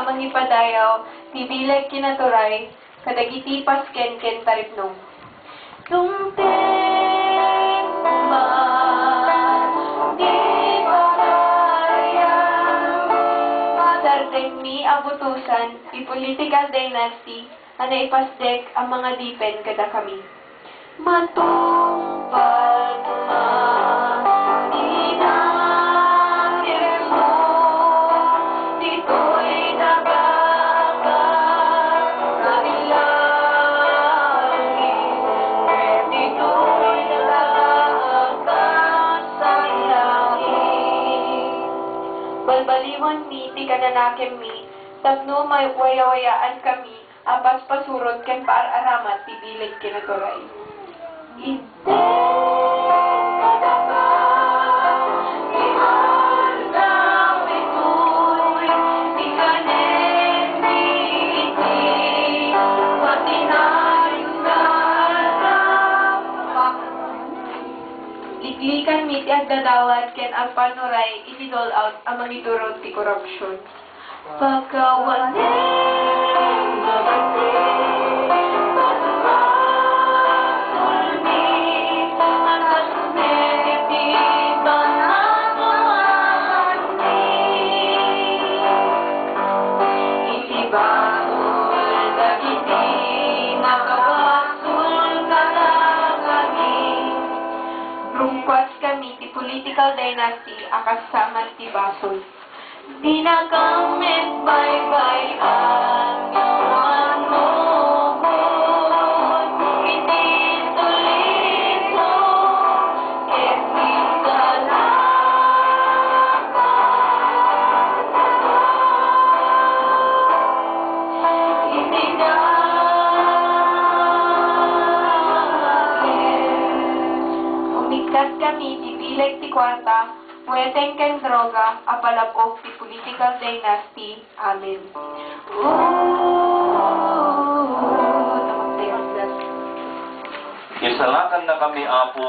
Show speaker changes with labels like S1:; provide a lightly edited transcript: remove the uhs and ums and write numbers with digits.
S1: amang ipadayaw, ti bilag kinaturay, kadagiti pasken ken taripnong. Tungten man, di parayang, dardeng mi abutusan, ti political dynasty, ana ipasdek ang mga dipen kada kami. Matungpal tuman, inangir mo, dito'y nagagat, nabilangin, dito'y nagagat sa langit. Balbaliwan mi, ti kananakem mi, tapno may waya-wayaan kami, apas pasurot ken paararamat, ti bilag kinaturay. Ite kadaka, ihanda ito'y ikanen iti, matinayon na Liklikan mi ti agdadawat ken ang panuray iti dole out ang mangiturod ti korupsyon. Pagkawanen magating kami ti political dynasty akasaman ti basol. Di na kamit bye-bye-an yawan mo hindi tulito ket umikat kami ti bilag ti kwarta, weteng ken droga, apalapog ti political dynasty. Amen.
S2: Isalakan na kami, Apo.